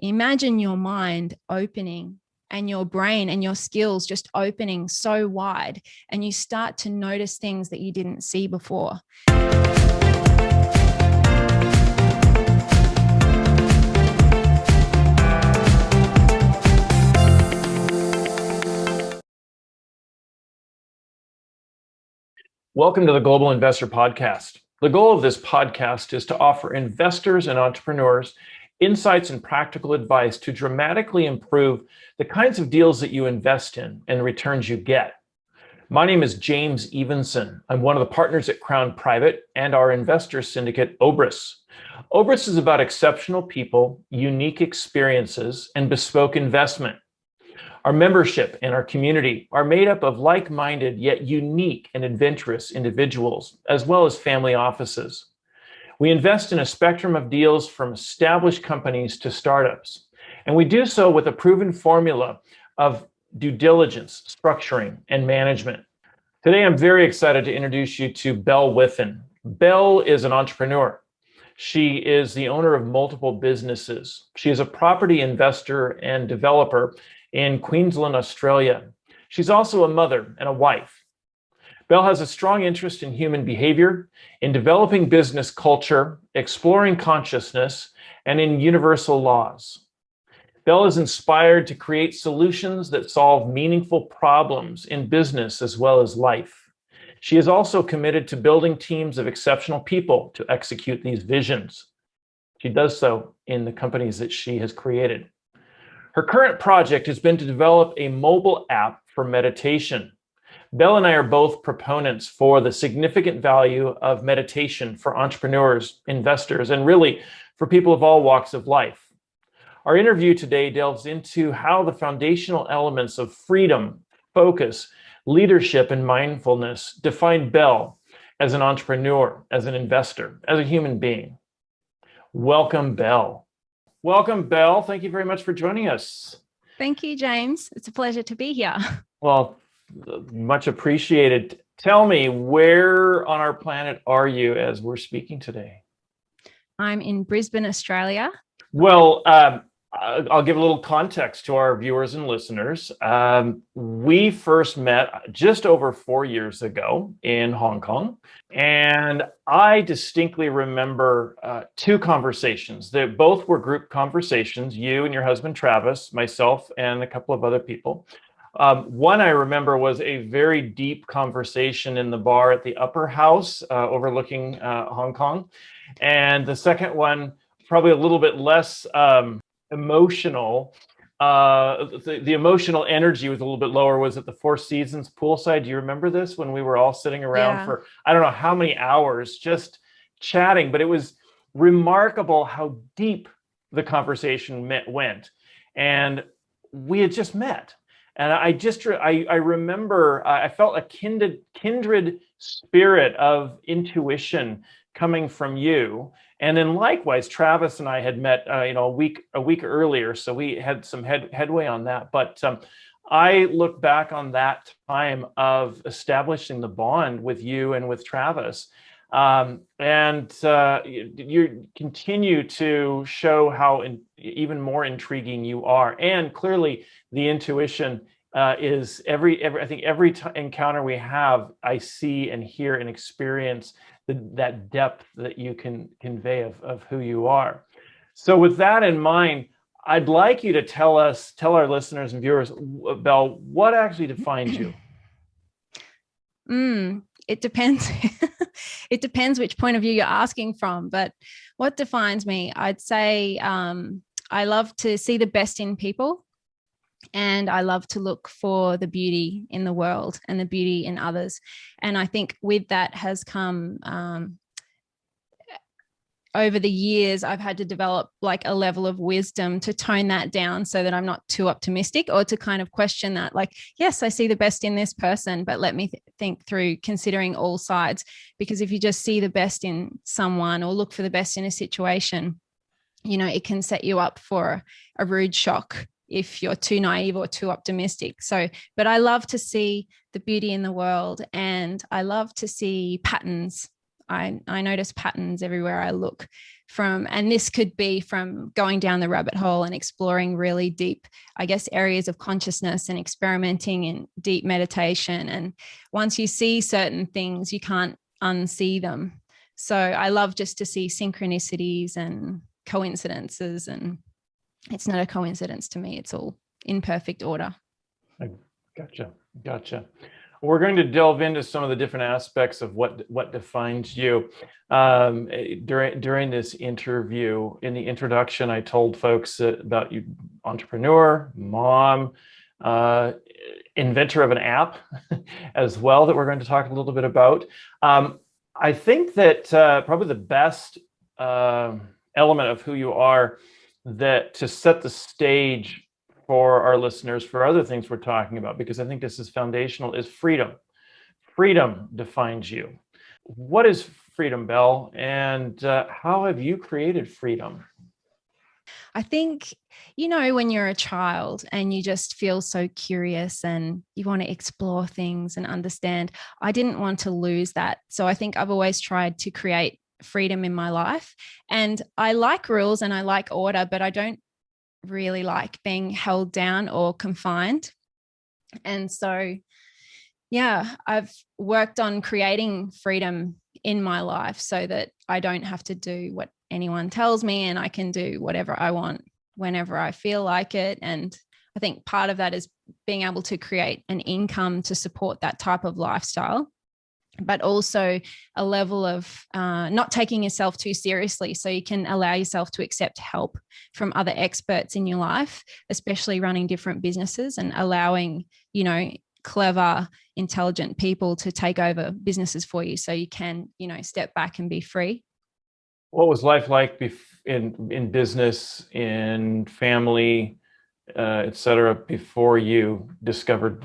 Imagine your mind opening and your brain and your skills just opening so wide, and you start to notice things that you didn't see before. Welcome to the Global Investor Podcast. The goal of this podcast is to offer investors and entrepreneurs insights and practical advice to dramatically improve the kinds of deals that you invest in and the returns you get. My name is James Evenson. I'm one of the partners at Crown Private and our investor syndicate, Obris. Obris is about exceptional people, unique experiences, and bespoke investment. Our membership and our community are made up of like-minded yet unique and adventurous individuals, as well as family offices. We invest in a spectrum of deals from established companies to startups, and we do so with a proven formula of due diligence, structuring, and management. Today, I'm very excited to introduce you to Belle Wiffin. Belle is an entrepreneur. She is the owner of multiple businesses. She is a property investor and developer in Queensland, Australia. She's also a mother and a wife. Belle has a strong interest in human behavior, in developing business culture, exploring consciousness, and in universal laws. Belle is inspired to create solutions that solve meaningful problems in business as well as life. She is also committed to building teams of exceptional people to execute these visions. She does so in the companies that she has created. Her current project has been to develop a mobile app for meditation. Belle and I are both proponents for the significant value of meditation for entrepreneurs, investors, and really for people of all walks of life. Our interview today delves into how the foundational elements of freedom, focus, leadership, and mindfulness define Belle as an entrepreneur, as an investor, as a human being. Welcome, Belle. Welcome, Belle. Thank you very much for joining us. Thank you, James. It's a pleasure to be here. Well, much appreciated. Tell me, where on our planet are you as we're speaking today? I'm in Brisbane, Australia. Well, I'll give a little context to our viewers and listeners. We first met just over 4 years ago in Hong Kong, and I distinctly remember two conversations. They both were group conversations, you and your husband, Travis, myself, and a couple of other people. One I remember was a very deep conversation in the bar at the Upper House overlooking Hong Kong. And the second one, probably a little bit less emotional. The emotional energy was a little bit lower, was at the Four Seasons poolside. Do you remember this, when we were all sitting around for, I don't know how many hours just chatting, but it was remarkable how deep the conversation went. And we had just met. And I remember I felt a kindred spirit of intuition coming from you. And then likewise, Travis and I had met, a week earlier, so we had some headway on that. But I look back on that time of establishing the bond with you and with Travis, and you continue to show how even more intriguing you are. And clearly, the intuition is every encounter we have, I see and hear and experience that depth that you can convey of who you are. So with that in mind, I'd like you to tell our listeners and viewers, Belle, what actually defines you? It depends. It depends which point of view you're asking from. But what defines me, I'd say I love to see the best in people. And I love to look for the beauty in the world and the beauty in others. And I think with that has come over the years, I've had to develop like a level of wisdom to tone that down so that I'm not too optimistic, or to kind of question that, like, yes, I see the best in this person, but let me think through considering all sides. Because if you just see the best in someone or look for the best in a situation, it can set you up for a rude shock if you're too naive or too optimistic. So, but I love to see the beauty in the world, and I love to see patterns. I notice patterns everywhere I look and this could be from going down the rabbit hole and exploring really deep, I guess, areas of consciousness and experimenting in deep meditation. And once you see certain things, you can't unsee them. So I love just to see synchronicities and coincidences, and it's not a coincidence to me. It's all in perfect order. Gotcha. We're going to delve into some of the different aspects of what defines you. During this interview, in the introduction, I told folks about you, entrepreneur, mom, inventor of an app as well, that we're going to talk a little bit about. I think that probably the best element of who you are, that to set the stage for our listeners, for other things we're talking about, because I think this is foundational, is freedom. Freedom defines you. What is freedom, Belle? And how have you created freedom? I think, when you're a child and you just feel so curious and you want to explore things and understand, I didn't want to lose that. So I think I've always tried to create freedom in my life. And I like rules and I like order, but I don't really like being held down or confined. And so, I've worked on creating freedom in my life so that I don't have to do what anyone tells me, and I can do whatever I want whenever I feel like it. And I think part of that is being able to create an income to support that type of lifestyle, but also a level of not taking yourself too seriously. So you can allow yourself to accept help from other experts in your life, especially running different businesses, and allowing, clever, intelligent people to take over businesses for you. So you can, step back and be free. What was life like in business, in family, et cetera, before you discovered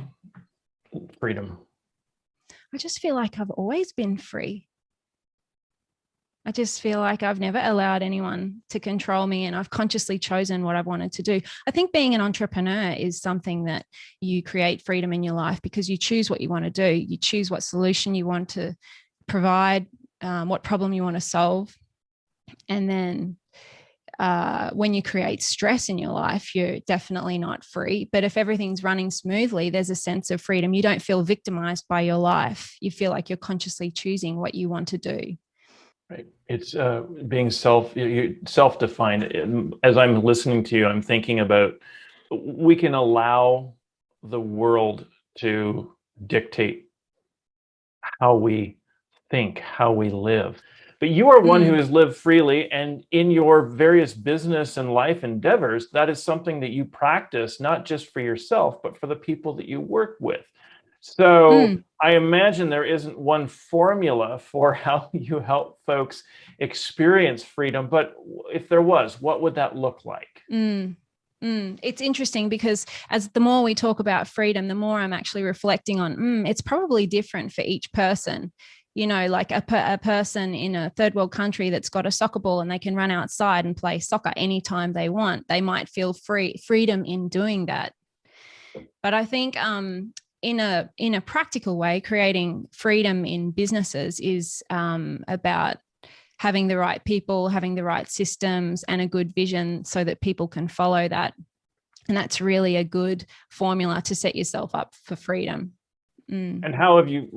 freedom? I just feel like I've always been free. I just feel like I've never allowed anyone to control me, and I've consciously chosen what I've wanted to do. I think being an entrepreneur is something that you create freedom in your life because you choose what you want to do. You choose what solution you want to provide, what problem you want to solve. And then when you create stress in your life, you're definitely not free. But if everything's running smoothly, there's a sense of freedom. You don't feel victimized by your life. You feel like you're consciously choosing what you want to do. Right. It's being self-defined. As I'm listening to you, I'm thinking about, we can allow the world to dictate how we think, how we live. But you are one who has lived freely, and in your various business and life endeavors, that is something that you practice, not just for yourself, but for the people that you work with. So I imagine there isn't one formula for how you help folks experience freedom, but if there was, what would that look like? It's interesting because as the more we talk about freedom, the more I'm actually reflecting on, it's probably different for each person. Like a person in a third world country that's got a soccer ball and they can run outside and play soccer anytime they want. They might feel freedom in doing that. But I think in a practical way, creating freedom in businesses is about having the right people, having the right systems, and a good vision so that people can follow that. And that's really a good formula to set yourself up for freedom. And how have you,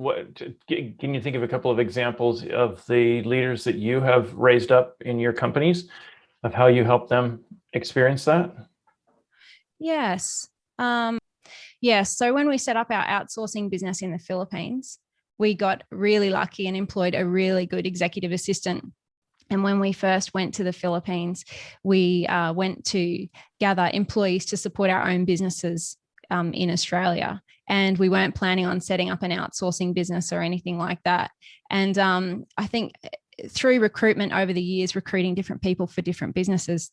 can you think of a couple of examples of the leaders that you have raised up in your companies, of how you help them experience that? Yes. Yes. So when we set up our outsourcing business in the Philippines, we got really lucky and employed a really good executive assistant. And when we first went to the Philippines, we went to gather employees to support our own businesses in Australia. And we weren't planning on setting up an outsourcing business or anything like that. And I think through recruitment over the years, recruiting different people for different businesses,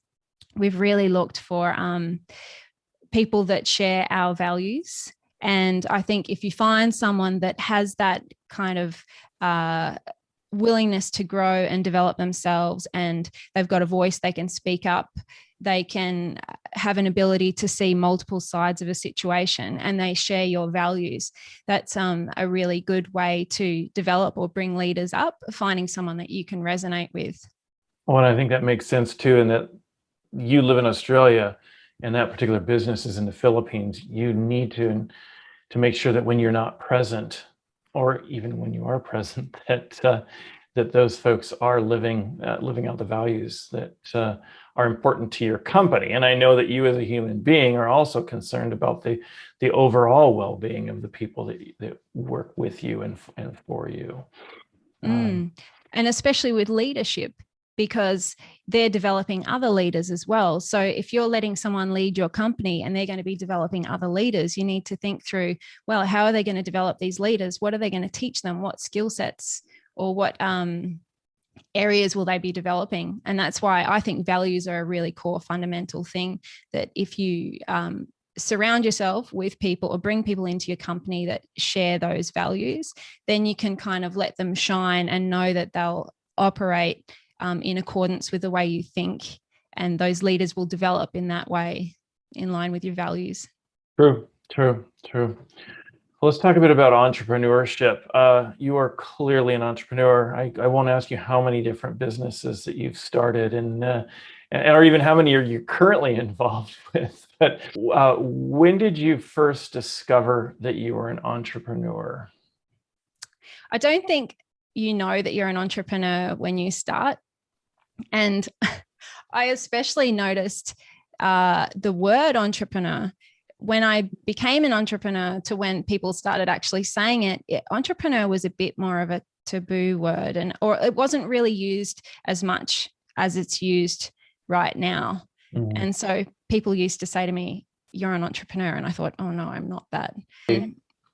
we've really looked for people that share our values. And I think if you find someone that has that kind of willingness to grow and develop themselves, and they've got a voice, they can speak up, they can have an ability to see multiple sides of a situation, and they share your values. That's a really good way to develop or bring leaders up, finding someone that you can resonate with. Well, I think that makes sense too, in that you live in Australia and that particular business is in the Philippines. You need to make sure that when you're not present, or even when you are present, that those folks are living out the values that are important to your company. And I know that you as a human being are also concerned about the overall well-being of the people that work with you and for you. And especially with leadership, because they're developing other leaders as well. So if you're letting someone lead your company and they're going to be developing other leaders, you need to think through, well, how are they going to develop these leaders? What are they going to teach them? What skill sets or what areas will they be developing? And that's why I think values are a really core fundamental thing, that if you surround yourself with people or bring people into your company that share those values, then you can kind of let them shine and know that they'll operate in accordance with the way you think, and those leaders will develop in that way, in line with your values. True. Well, let's talk a bit about entrepreneurship. You are clearly an entrepreneur. I won't ask you how many different businesses that you've started, or even how many are you currently involved with. But when did you first discover that you were an entrepreneur? I don't think you know that you're an entrepreneur when you start. And I especially noticed the word entrepreneur when I became an entrepreneur to when people started actually saying it. Entrepreneur was a bit more of a taboo word, or it wasn't really used as much as it's used right now. Mm-hmm. And so people used to say to me, "You're an entrepreneur." And I thought, oh no, I'm not that.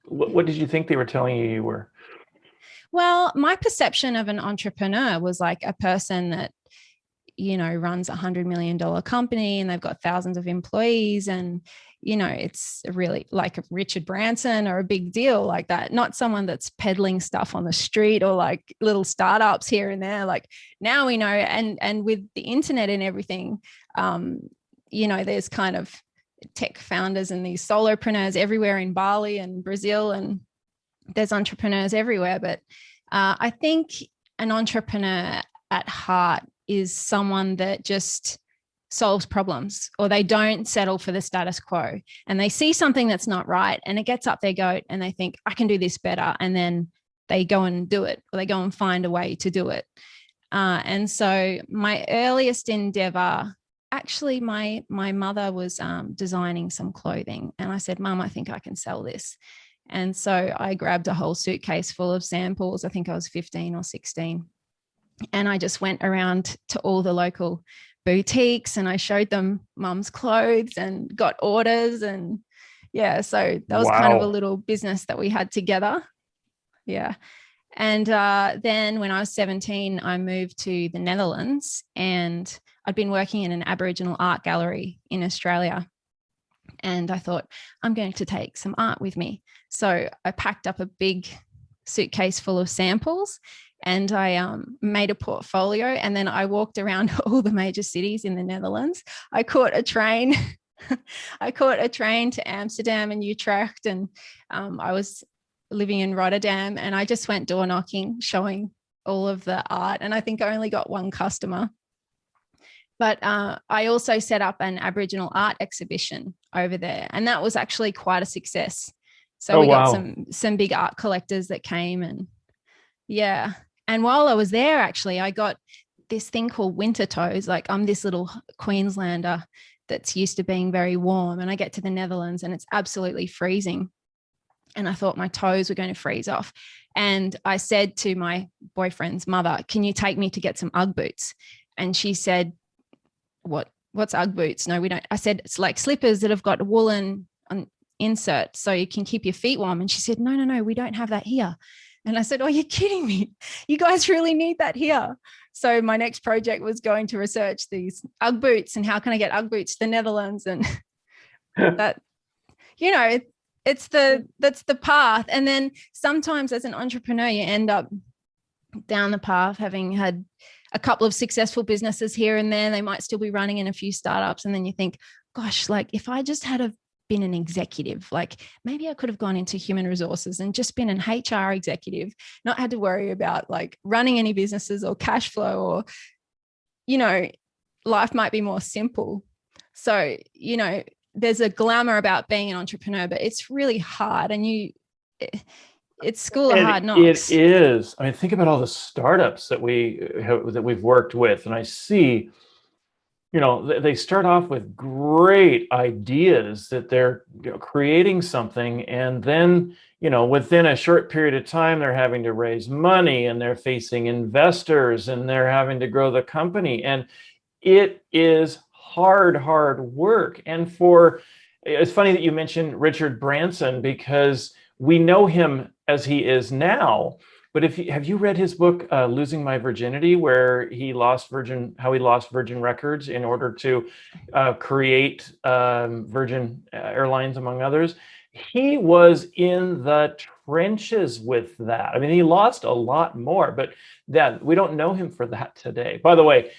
What did you think they were telling you were? Well, my perception of an entrepreneur was like a person that, runs $100 million company and they've got thousands of employees, and, it's really like a Richard Branson or a big deal like that. Not someone that's peddling stuff on the street or like little startups here and there. Like now we know, and with the internet and everything, there's kind of tech founders and these solopreneurs everywhere in Bali and Brazil, and there's entrepreneurs everywhere. But I think an entrepreneur at heart is someone that just solves problems, or they don't settle for the status quo, and they see something that's not right and it gets up their goat and they think, I can do this better. And then they go and do it, or they go and find a way to do it. And so my earliest endeavor, actually, my mother was designing some clothing, and I said, Mum, I think I can sell this. And so I grabbed a whole suitcase full of samples. I think I was 15 or 16. And I just went around to all the local boutiques and I showed them Mum's clothes and got orders. And yeah, so that was kind of a little business that we had together. Yeah. And then when I was 17, I moved to the Netherlands, and I'd been working in an Aboriginal art gallery in Australia. And I thought, I'm going to take some art with me. So I packed up a big suitcase full of samples, and I made a portfolio, and then I walked around all the major cities in the Netherlands. I caught a train. To Amsterdam and Utrecht, and I was living in Rotterdam, and I just went door knocking, showing all of the art. And I think I only got one customer. But I also set up an Aboriginal art exhibition over there, and that was actually quite a success. So we got some big art collectors that came, and yeah. And while I was there, actually, I got this thing called winter toes. Like, I'm this little Queenslander that's used to being very warm, and I get to the Netherlands and it's absolutely freezing. And I thought my toes were going to freeze off. And I said to my boyfriend's mother, can you take me to get some Ugg boots? And she said, what's Ugg boots? No, we don't. I said, it's like slippers that have got a woolen insert so you can keep your feet warm. And she said, no, we don't have that here. And I said, oh, you're kidding me. You guys really need that here. So my next project was going to research these Ugg boots and how can I get Ugg boots to the Netherlands? And that, that's the path. And then sometimes as an entrepreneur, you end up down the path having had a couple of successful businesses here and there. They might still be running in a few startups. And then you think, gosh, like if I just had been an executive, like maybe I could have gone into human resources and just been an HR executive, not had to worry about like running any businesses or cash flow, or, life might be more simple. So, there's a glamour about being an entrepreneur, but it's really hard, and it's school of hard knocks. It is. I mean, think about all the startups that we've worked with, and I see, they start off with great ideas that they're creating something, and then within a short period of time they're having to raise money, and they're facing investors, and they're having to grow the company, and it is hard work. And it's funny that you mentioned Richard Branson, because we know him as he is now. But have you read his book, Losing My Virginity, where how he lost Virgin Records in order to create Virgin Airlines, among others? He was in the trenches with that. I mean, he lost a lot more, but we don't know him for that today. By the way,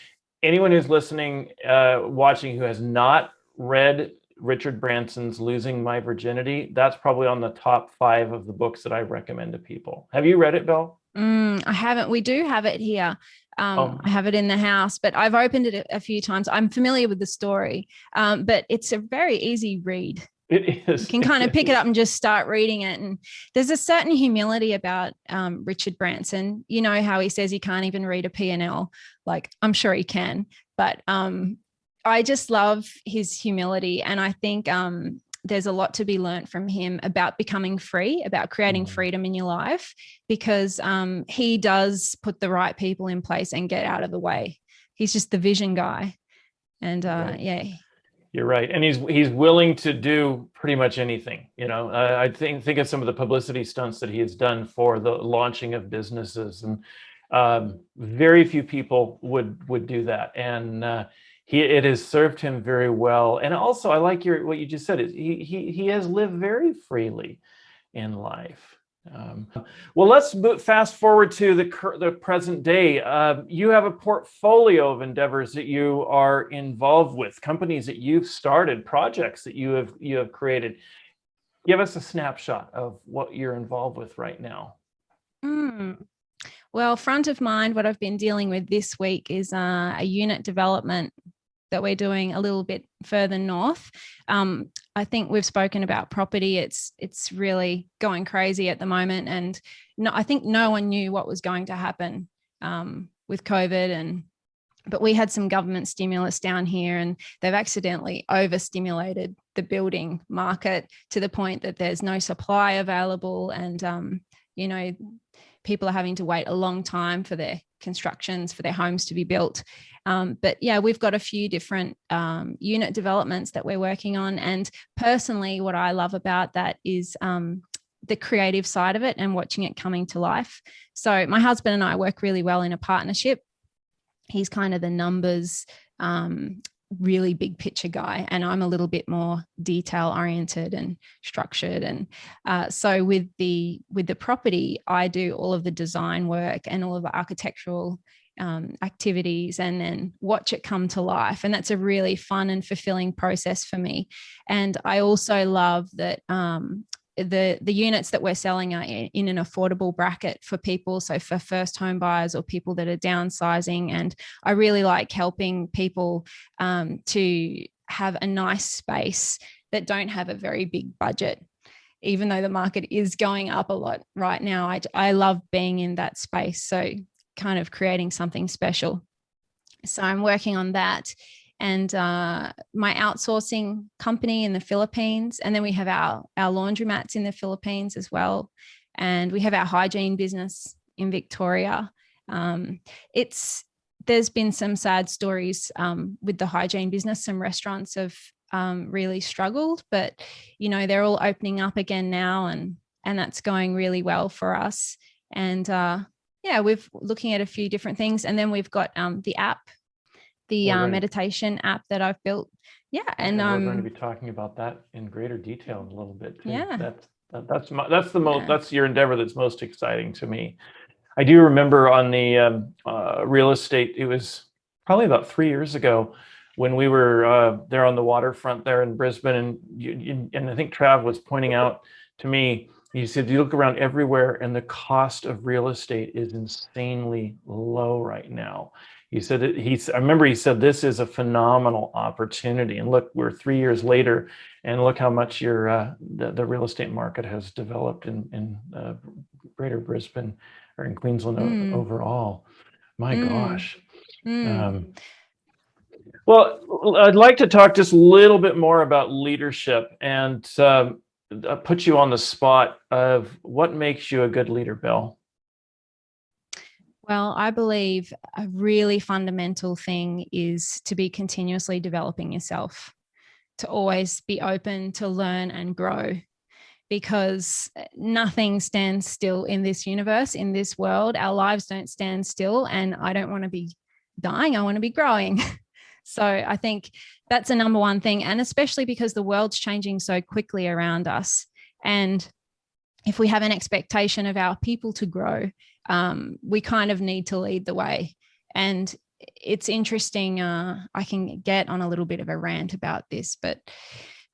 anyone who's listening, watching, who has not read Richard Branson's Losing My Virginity, that's probably on the top 5 of the books that I recommend to people. Have you read it, Belle? I haven't. We do have it here. I have it in the house, but I've opened it a few times. I'm familiar with the story, but it's a very easy read. It is. You can kind of pick it up and just start reading it. And there's a certain humility about Richard Branson. You know how he says he can't even read a P&L? Like, I'm sure he can, but I just love his humility. And I think there's a lot to be learned from him about becoming free, about creating freedom in your life, because he does put the right people in place and get out of the way. He's just the vision guy. And yeah. You're right. And he's willing to do pretty much anything. I think of some of the publicity stunts that he has done for the launching of businesses, and very few people would do that. And it has served him very well. And also, I like what you just said, is he has lived very freely in life. Well, let's fast forward to the present day. You have a portfolio of endeavors that you are involved with, companies that you've started, projects that you have created. Give us a snapshot of what you're involved with right now. Well, front of mind, what I've been dealing with this week is a unit development that we're doing a little bit further north. I think we've spoken about property. It's really going crazy at the moment. And I think no one knew what was going to happen with COVID. But we had some government stimulus down here, and they've accidentally overstimulated the building market to the point that there's no supply available. And, people are having to wait a long time for their constructions, for their homes to be built. But yeah, we've got a few different unit developments that we're working on. And personally, what I love about that is the creative side of it and watching it coming to life. So my husband and I work really well in a partnership. He's kind of the numbers, really big picture guy, and I'm a little bit more detail oriented and structured. And so with the property, I do all of the design work and all of the architectural activities, and then watch it come to life. And that's a really fun and fulfilling process for me. And I also love that the units that we're selling are in an affordable bracket for people. So for first home buyers or people that are downsizing. And I really like helping people to have a nice space that don't have a very big budget. Even though the market is going up a lot right now, I love being in that space. So kind of creating something special. So I'm working on that. And my outsourcing company in the Philippines. And then we have our laundromats in the Philippines as well. And we have our hygiene business in Victoria. There's been some sad stories with the hygiene business. Some restaurants have really struggled, but, they're all opening up again now. And that's going really well for us. And we're looking at a few different things. And then we've got the app, meditation app that I've built. Yeah. And we're going to be talking about that in greater detail in a little bit too. Yeah. That's your endeavor that's most exciting to me. I do remember on the real estate, it was probably about 3 years ago when we were there on the waterfront there in Brisbane, and and I think Trav was pointing out to me, he said, you look around everywhere and the cost of real estate is insanely low right now. He said, I remember he said, this is a phenomenal opportunity. And look, we're 3 years later, and look how much the real estate market has developed in Greater Brisbane or in Queensland overall. My gosh. Well, I'd like to talk just a little bit more about leadership and put you on the spot of what makes you a good leader, Belle. Well, I believe a really fundamental thing is to be continuously developing yourself, to always be open to learn and grow, because nothing stands still in this universe, in this world. Our lives don't stand still, and I don't want to be dying. I want to be growing. So I think that's a number one thing, and especially because the world's changing so quickly around us. And if we have an expectation of our people to grow, we kind of need to lead the way. And it's interesting. I can get on a little bit of a rant about this, but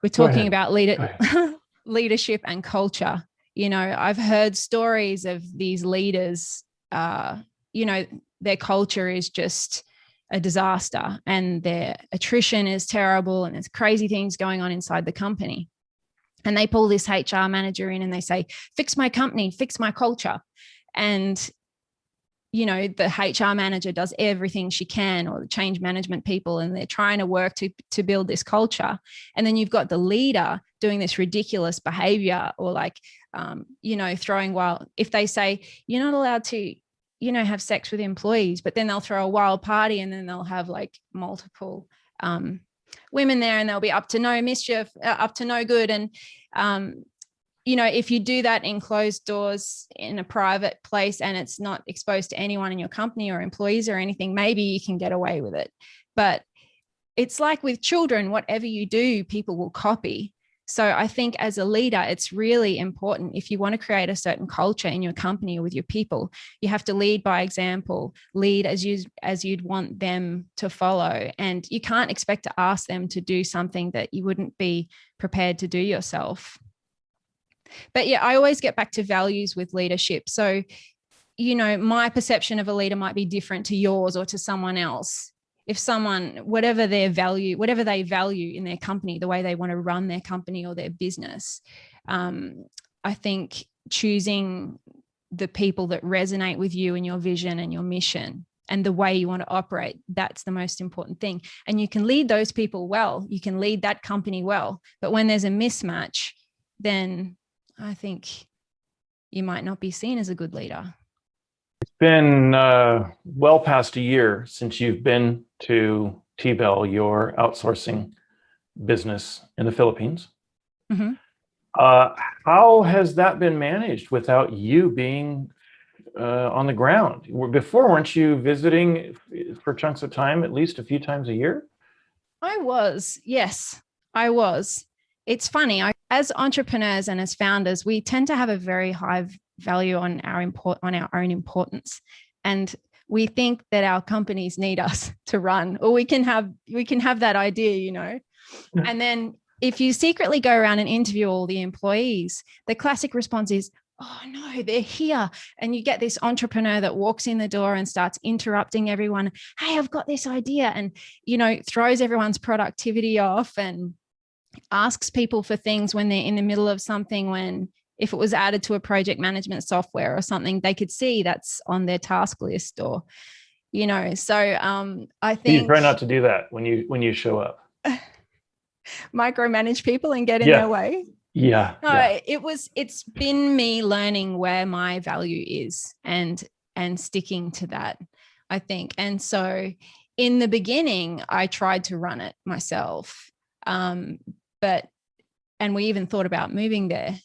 we're talking about leadership and culture. You know, I've heard stories of these leaders, their culture is just a disaster and their attrition is terrible and there's crazy things going on inside the company. And they pull this HR manager in and they say, fix my company, fix my culture. And, the HR manager does everything she can, or the change management people, and they're trying to work to build this culture. And then you've got the leader doing this ridiculous behavior, or throwing wild. If they say, you're not allowed to, have sex with employees, but then they'll throw a wild party and then they'll have like multiple women there and they'll be up to no mischief, up to no good. And, if you do that in closed doors in a private place and it's not exposed to anyone in your company or employees or anything, maybe you can get away with it. But it's like with children, whatever you do, people will copy. So I think as a leader, it's really important. If you want to create a certain culture in your company or with your people, you have to lead by example, lead as you'd want them to follow. And you can't expect to ask them to do something that you wouldn't be prepared to do yourself. But yeah, I always get back to values with leadership. So, my perception of a leader might be different to yours or to someone else. If someone, whatever they value in their company, the way they want to run their company or their business, I think choosing the people that resonate with you and your vision and your mission and the way you want to operate, that's the most important thing. And you can lead those people well. You can lead that company well. But when there's a mismatch, then I think you might not be seen as a good leader. It's been well past a year since you've been to T-Bell, your outsourcing business in the Philippines. Mm-hmm. How has that been managed without you being on the ground? Before, weren't you visiting for chunks of time, at least a few times a year? Yes, I was. It's funny. As entrepreneurs and as founders, we tend to have a very high value on our own importance, and we think that our companies need us to run, or we can have that idea, And then if you secretly go around and interview all the employees, the classic response is, "Oh no, they're here," and you get this entrepreneur that walks in the door and starts interrupting everyone. "Hey, I've got this idea," and throws everyone's productivity off and asks people for things when they're in the middle of something, when if it was added to a project management software or something, they could see that's on their task list, or so I think you try not to do that when you show up. Micromanage people and get in their way. Yeah. It's been me learning where my value is and sticking to that, I think. And so in the beginning, I tried to run it myself. And we even thought about moving there.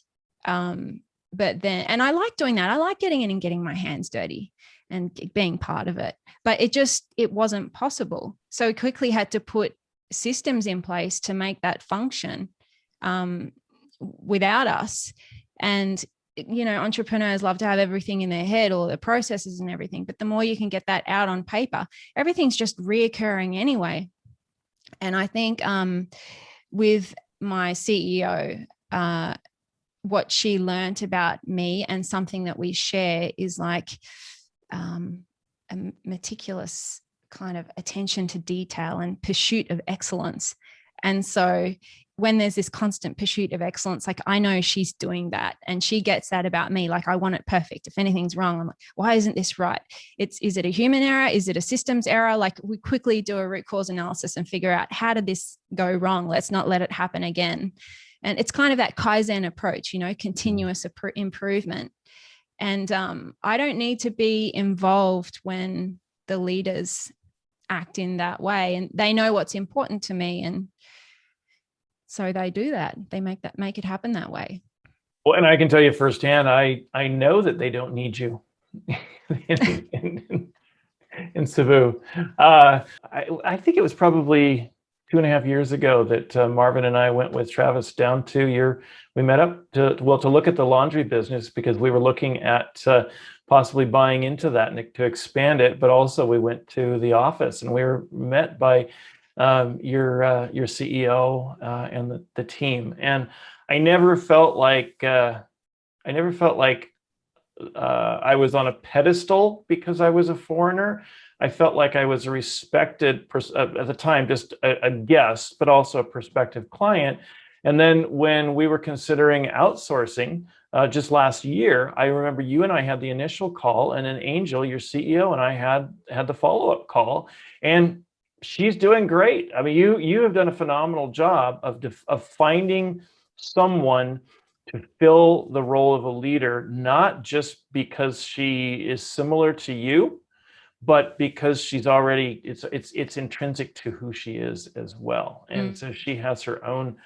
But then, and I like doing that. I like getting in and getting my hands dirty and being part of it, but it wasn't possible. So we quickly had to put systems in place to make that function, without us. And entrepreneurs love to have everything in their head, or the processes and everything. But the more you can get that out on paper, everything's just reoccurring anyway. And I think with my CEO, what she learned about me, and something that we share, is like a meticulous kind of attention to detail and pursuit of excellence. And so when there's this constant pursuit of excellence, like I know she's doing that, and she gets that about me. Like I want it perfect. If anything's wrong, I'm like, why isn't this right? Is it a human error? Is it a systems error? Like we quickly do a root cause analysis and figure out, how did this go wrong? Let's not let it happen again. And it's kind of that Kaizen approach, continuous improvement. And I don't need to be involved when the leaders act in that way, and they know what's important to me. And so they do that. They make it happen that way. Well, and I can tell you firsthand, I know that they don't need you in Cebu. I think it was probably 2.5 years ago that Marvin and I went with Travis down to we met up to look at the laundry business, because we were looking at possibly buying into that and to expand it. But also we went to the office, and we were met by your CEO and the team. And I never felt like I was on a pedestal because I was a foreigner. I felt like I was a respected, at the time, just a guest, but also a prospective client. And then when we were considering outsourcing just last year, I remember you and I had the initial call, and then Angel, your CEO, and I had the follow-up call. And she's doing great. I mean, you have done a phenomenal job of finding someone to fill the role of a leader, not just because she is similar to you, but because she's already, it's intrinsic to who she is as well. And so she has her own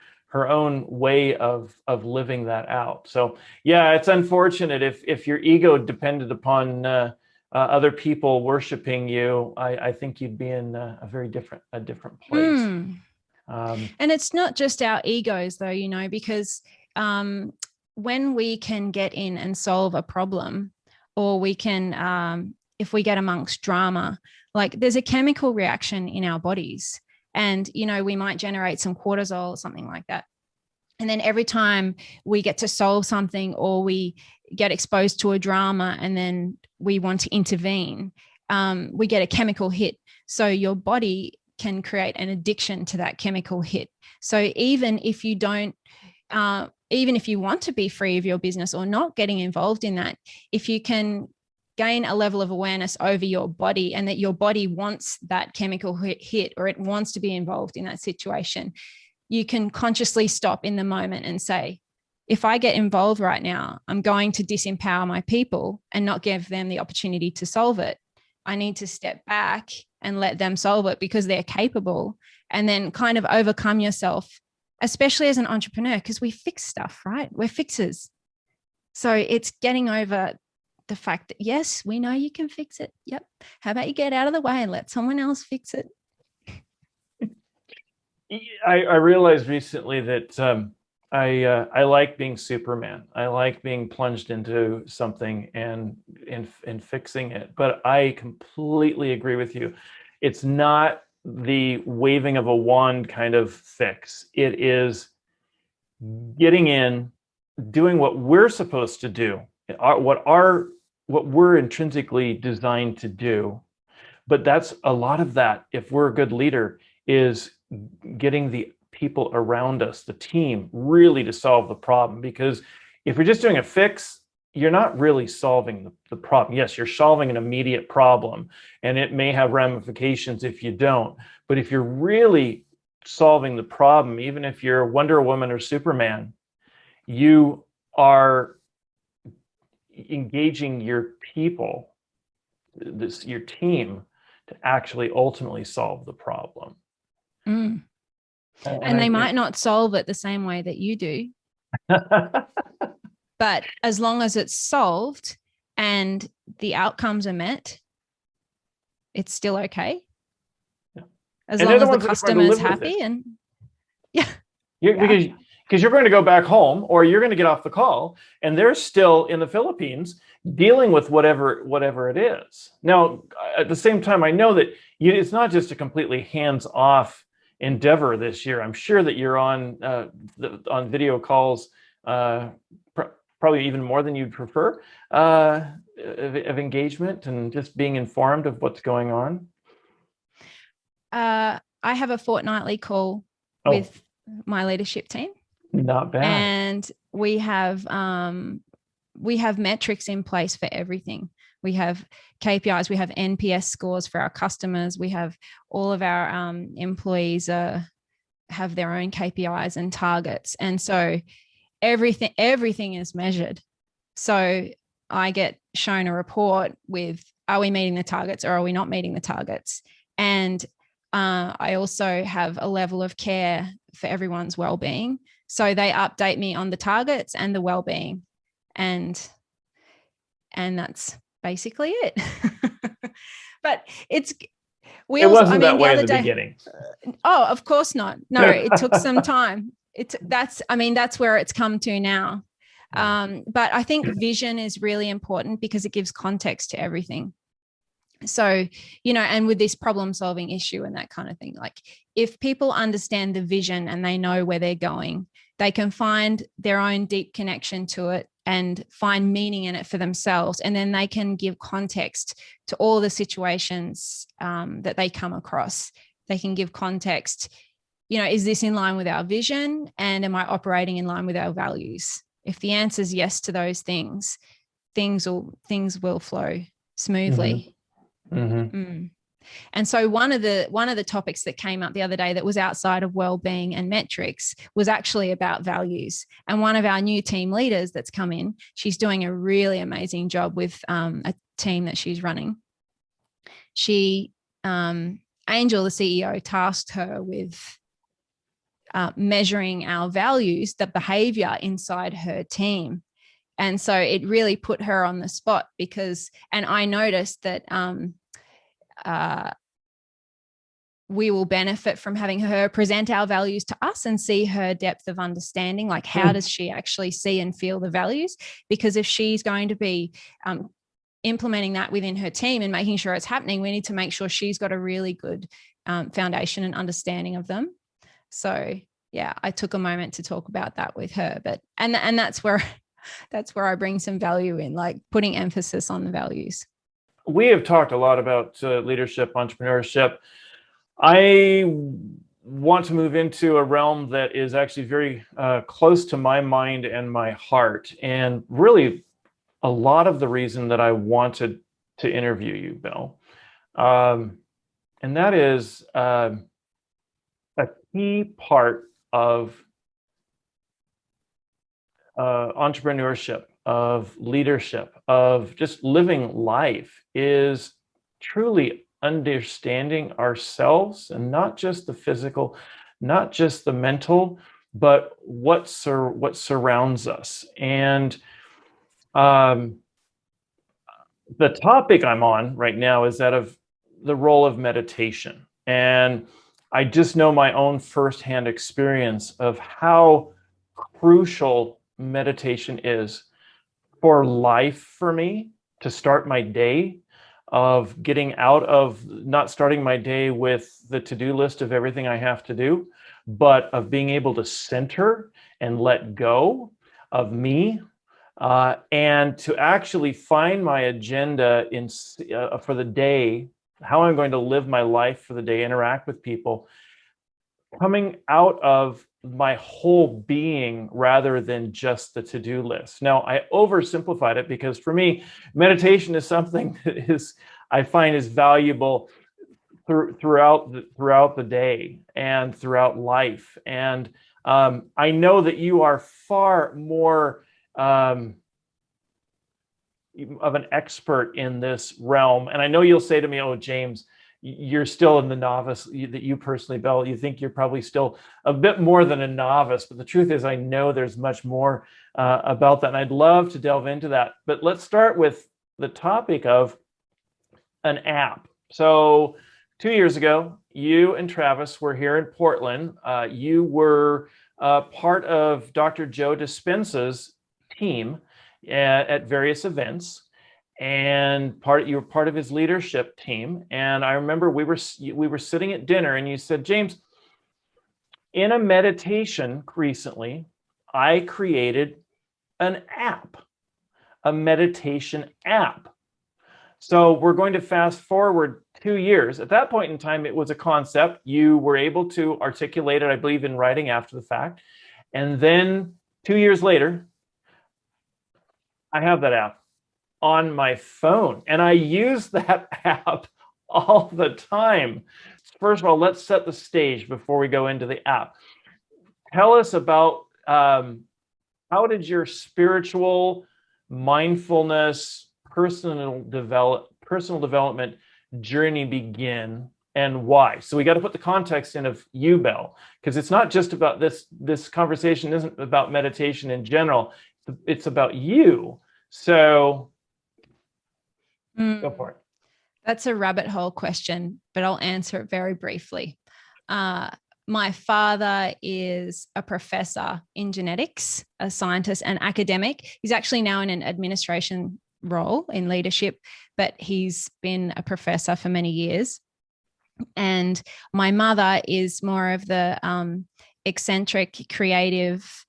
way of living that out. So yeah, it's unfortunate if your ego depended upon other people worshiping you. I think you'd be in a different place. And it's not just our egos though, because when we can get in and solve a problem, or we can, if we get amongst drama, like there's a chemical reaction in our bodies, and, we might generate some cortisol or something like that. And then every time we get to solve something, or we get exposed to a drama and then we want to intervene, we get a chemical hit. So your body can create an addiction to that chemical hit. So even if you don't, even if you want to be free of your business or not getting involved in that, if you can gain a level of awareness over your body, and that your body wants that chemical hit, or it wants to be involved in that situation, you can consciously stop in the moment and say, if I get involved right now, I'm going to disempower my people and not give them the opportunity to solve it. I need to step back and let them solve it because they're capable, and then kind of overcome yourself, especially as an entrepreneur, because we fix stuff, right? We're fixers. So it's getting over the fact that, yes, we know you can fix it. Yep. How about you get out of the way and let someone else fix it? I realized recently that I like being Superman. I like being plunged into something and fixing it. But I completely agree with you. It's not the waving of a wand kind of fix. It is getting in, doing what we're supposed to do, what we're intrinsically designed to do. But that's a lot of that, if we're a good leader, is getting the people around us, the team, really to solve the problem. Because if you're just doing a fix, you're not really solving the problem. Yes, you're solving an immediate problem, and it may have ramifications if you don't. But if you're really solving the problem, even if you're Wonder Woman or Superman, you are engaging your people, your team, to actually ultimately solve the problem. And they might not solve it the same way that you do. But as long as it's solved and the outcomes are met, it's still okay. Yeah. As long as the customer is happy. And yeah. Because because you're going to go back home or you're going to get off the call and they're still in the Philippines dealing with whatever it is. Now, at the same time, I know that it's not just a completely hands-off endeavor this year. I'm sure that you're on video calls, probably even more than you'd prefer, of engagement and just being informed of what's going on. I have a fortnightly call with my leadership team. Not bad. And we have metrics in place for everything. We have KPIs, we have NPS scores for our customers. We have all of our employees have their own KPIs and targets. And so everything is measured. So I get shown a report with, are we meeting the targets or are we not meeting the targets? And I also have a level of care for everyone's well-being. So they update me on the targets and the well-being. And that's basically it. But it wasn't that way in the beginning. Oh, of course not. No, it took some time. That's where it's come to now. But I think vision is really important because it gives context to everything. So, and with this problem solving issue and that kind of thing, like if people understand the vision and they know where they're going, they can find their own deep connection to it and find meaning in it for themselves. And then they can give context to all the situations that they come across. They can give context, is this in line with our vision? And am I operating in line with our values? If the answer is yes to those things, things will flow smoothly. Mm-hmm. And so one of the topics that came up the other day that was outside of well-being and metrics was actually about values. And one of our new team leaders that's come in, she's doing a really amazing job with a team that she's running. She, Angel, the CEO, tasked her with measuring our values, the behavior inside her team. And so it really put her on the spot and I noticed that we will benefit from having her present our values to us and see her depth of understanding, like how does she actually see and feel the values? Because if she's going to be implementing that within her team and making sure it's happening, we need to make sure she's got a really good foundation and understanding of them. So yeah, I took a moment to talk about that with her, and that's where I bring some value in, like putting emphasis on the values. We have talked a lot about leadership, entrepreneurship. I want to move into a realm that is actually very close to my mind and my heart, and really a lot of the reason that I wanted to interview you, Belle. And that is a key part of entrepreneurship, of leadership, of just living life is truly understanding ourselves, and not just the physical, not just the mental, but what surrounds us. And the topic I'm on right now is that of the role of meditation. And I just know my own firsthand experience of how crucial meditation is for life for me, to start my day, of getting out of not starting my day with the to-do list of everything I have to do, but of being able to center and let go of me, and to actually find my agenda for the day, how I'm going to live my life for the day, interact with people, coming out of my whole being rather than just the to-do list. Now, I oversimplified it because for me, meditation is something that I find is valuable throughout the day and throughout life. And I know that you are far more of an expert in this realm. And I know you'll say to me, "Oh, James, you're still in the novice," that you personally, Belle, you think you're probably still a bit more than a novice. But the truth is, I know there's much more about that. And I'd love to delve into that. But let's start with the topic of an app. So 2 years ago, you and Travis were here in Portland. You were part of Dr. Joe Dispenza's team at various events, and you were part of his leadership team. And I remember we were sitting at dinner, and you said, James, in a meditation recently, I created an app, a meditation app. So we're going to fast forward 2 years. At that point in time, it was a concept. You were able to articulate it, I believe, in writing after the fact. And then 2 years later, I have that app on my phone, and I use that app all the time. First of all, let's set the stage before we go into the app. Tell us about how did your spiritual, mindfulness, personal development journey begin, and why? So we got to put the context in of you, Belle, because it's not just about this conversation isn't about meditation in general. It's about you. So go for it. That's a rabbit hole question, but I'll answer it very briefly. My father is a professor in genetics, a scientist and academic. He's actually now in an administration role in leadership, but he's been a professor for many years. And my mother is more of the eccentric, creative,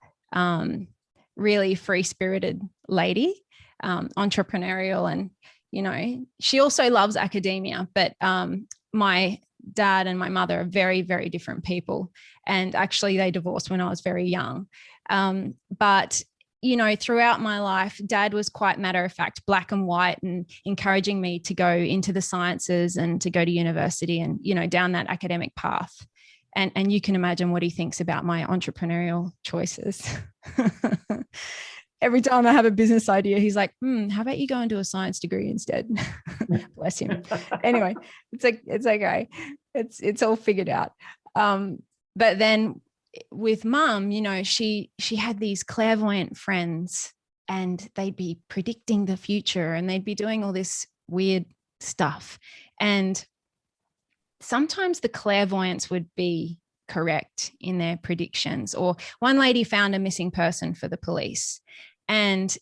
really free-spirited lady, entrepreneurial, and she also loves academia. But my dad and my mother are very, very different people, and actually they divorced when I was very young. But throughout my life, Dad was quite matter of fact, black and white, and encouraging me to go into the sciences and to go to university and, down that academic path. And you can imagine what he thinks about my entrepreneurial choices. Every time I have a business idea, he's like, how about you go and do a science degree instead? Bless him. Anyway, it's okay. It's all figured out. But then with Mum, she had these clairvoyant friends, and they'd be predicting the future, and they'd be doing all this weird stuff. And sometimes the clairvoyants would be correct in their predictions. Or one lady found a missing person for the police, and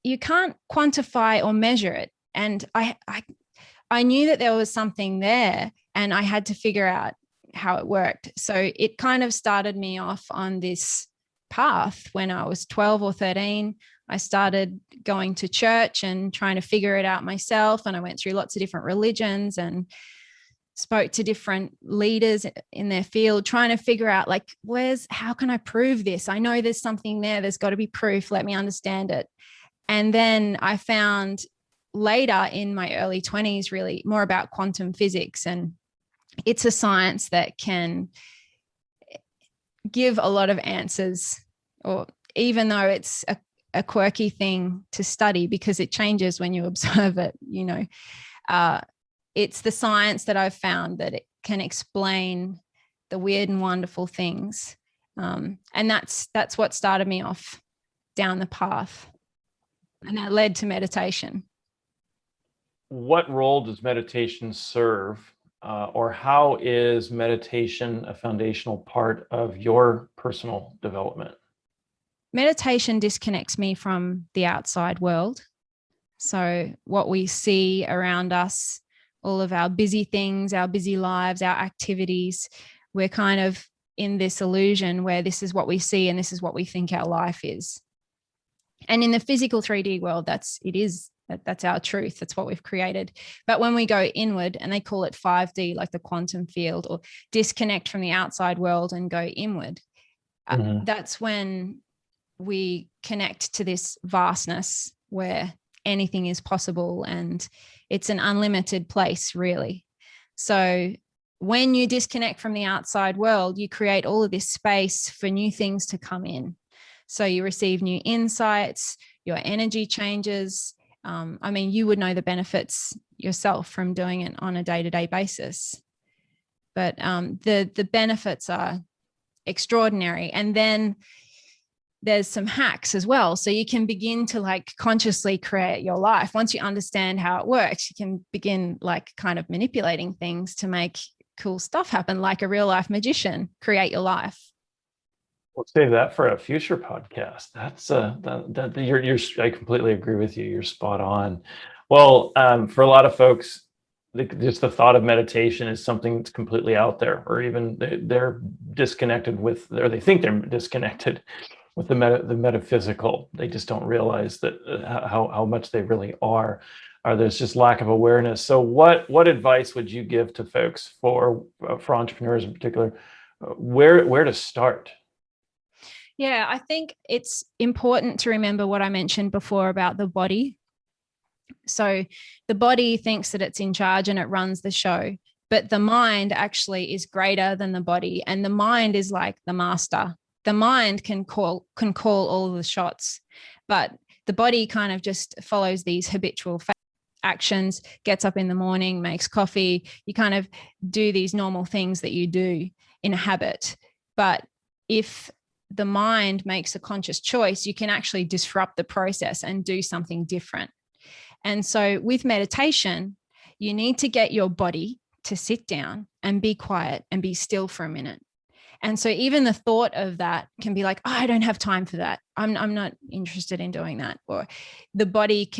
you can't quantify or measure it. And I knew that there was something there, and I had to figure out how it worked. So it kind of started me off on this path when I was 12 or 13. I started going to church and trying to figure it out myself. And I went through lots of different religions and spoke to different leaders in their field, trying to figure out how can I prove this? I know there's something there. There's got to be proof. Let me understand it. And then I found later in my early 20s, really more about quantum physics. And it's a science that can give a lot of answers, or even though it's a quirky thing to study because it changes when you observe it, it's the science that I've found that it can explain the weird and wonderful things. And that's what started me off down the path. And that led to meditation. What role does meditation serve, or how is meditation a foundational part of your personal development? Meditation disconnects me from the outside world. So what we see around us, all of our busy things, our busy lives, our activities, we're kind of in this illusion where this is what we see and this is what we think our life is. And in the physical 3D world, that's our truth. That's what we've created. But when we go inward, and they call it 5D, like the quantum field, or disconnect from the outside world and go inward, that's when we connect to this vastness where anything is possible, and it's an unlimited place, really. So when you disconnect from the outside world, you create all of this space for new things to come in. So you receive new insights, your energy changes. You would know the benefits yourself from doing it on a day-to-day basis. But the benefits are extraordinary. And then there's some hacks as well. So you can begin to consciously create your life. Once you understand how it works, you can begin kind of manipulating things to make cool stuff happen, like a real life magician. Create your life. We'll save that for a future podcast. That's I completely agree with you. You're spot on. Well, for a lot of folks, just the thought of meditation is something that's completely out there, or even they're disconnected with, or they think they're disconnected with the metaphysical. They just don't realize that how much they really are. Or there's just lack of awareness. So, what advice would you give to folks for entrepreneurs in particular? Where to start? Yeah, I think it's important to remember what I mentioned before about the body. So the body thinks that it's in charge and it runs the show, but the mind actually is greater than the body, and the mind is like the master. The mind can call all the shots, but the body kind of just follows these habitual actions, gets up in the morning, makes coffee. You kind of do these normal things that you do in a habit. But if the mind makes a conscious choice, you can actually disrupt the process and do something different. And so with meditation, you need to get your body to sit down and be quiet and be still for a minute. And so even the thought of that can be like, oh, I don't have time for that. I'm not interested in doing that. Or the body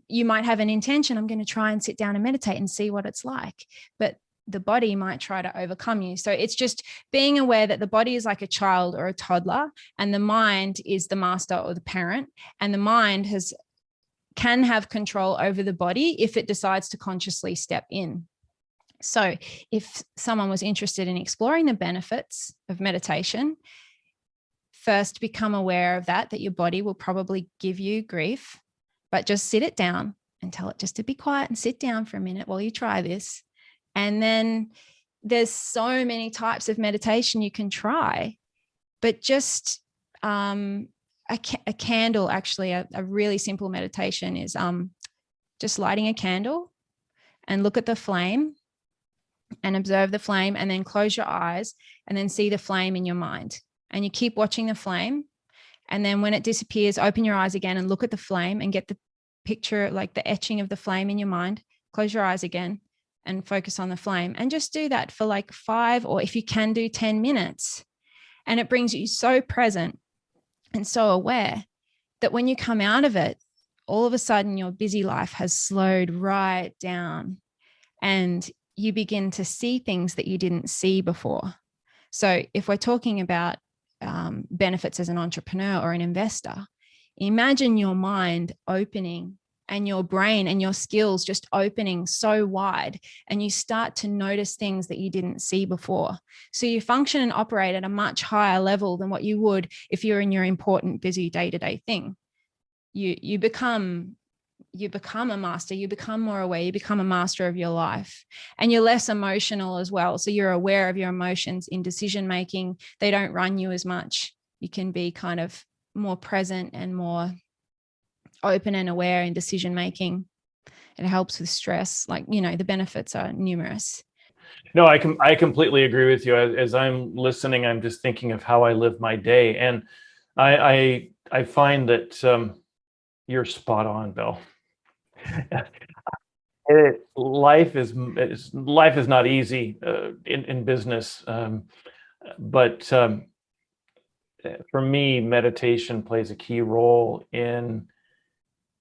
you might have an intention, I'm going to try and sit down and meditate and see what it's like. But the body might try to overcome you. So it's just being aware that the body is like a child or a toddler, and the mind is the master or the parent. And the mind can have control over the body if it decides to consciously step in. So if someone was interested in exploring the benefits of meditation, first become aware of that your body will probably give you grief, but just sit it down and tell it just to be quiet and sit down for a minute while you try this. And then there's so many types of meditation you can try, but just a candle, actually, a really simple meditation is just lighting a candle and look at the flame and observe the flame, and then close your eyes and then see the flame in your mind. And you keep watching the flame. And then when it disappears, open your eyes again and look at the flame and get the picture, like the etching of the flame in your mind. Close your eyes again and focus on the flame. And just do that for like 5, or if you can do 10 minutes. And it brings you so present and so aware that when you come out of it, all of a sudden your busy life has slowed right down, and you begin to see things that you didn't see before. So if we're talking about benefits as an entrepreneur or an investor, imagine your mind opening and your brain and your skills just opening so wide, and you start to notice things that you didn't see before. So you function and operate at a much higher level than what you would if you're in your important, busy day-to-day thing. You become a master, you become more aware, you become a master of your life, and you're less emotional as well. So you're aware of your emotions in decision making. They don't run you as much. You can be kind of more present and more open and aware in decision making. It helps with stress. Like, the benefits are numerous. No, I completely agree with you. As I'm listening, I'm just thinking of how I live my day, and I find that you're spot on, Belle. Life is not easy in business, but for me, meditation plays a key role in